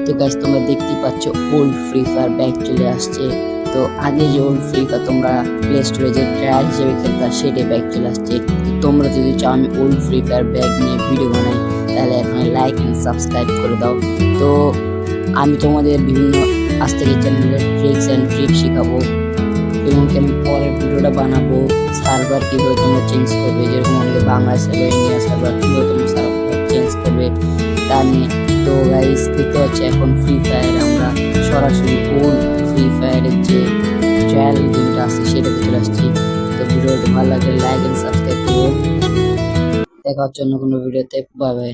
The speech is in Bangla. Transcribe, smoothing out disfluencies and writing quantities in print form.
তো গাইস তোমরা দেখতেই পাচ্ছ ওল্ড ফ্রি ফায়ার ব্যাগ চলে আসছে। তো আগে যে ওল্ড ফ্রি ফায়ার তোমরা প্লে স্টোরে যে ট্রায়াল হিসেবে খেলতা সেটাই ব্যাগ চলে আসছে। তো তোমরা যদি চাও আমি ওল্ড ফ্রি ফায়ার ব্যাগ নিয়ে ভিডিও বানাই তাহলে এখন লাইক এন্ড সাবস্ক্রাইব করে দাও। তো আমি তোমাদের বিভিন্ন আজ থেকে চ্যানেলের ট্রিক্স এন্ড ট্রিপ শেখাবো এবং আমি পরের ভিডিওটা বানাবো সার্ভার কীভাবে তোমরা চেঞ্জ করবে, যেরকম অনেকে বাংলা সার্ভার ইন্ডিয়া সার্ভার কীভাবে তোমরা সার্ভার চেঞ্জ করবে তা নিয়ে। তো গাইস দেখতে পাচ্ছি এখন ফ্রি ফায়ার আমরা সরাসরি ওল্ড ফ্রি ফায়ারের যে ট্রায়াল গেমটা আছে সেটাতে চলে আসছি। তো ভিডিওটি ভালো লাগলে লাইক এন্ড সাবস্ক্রাইব করো। দেখা হচ্ছে অন্য কোনো ভিডিওতে, বাই বাই।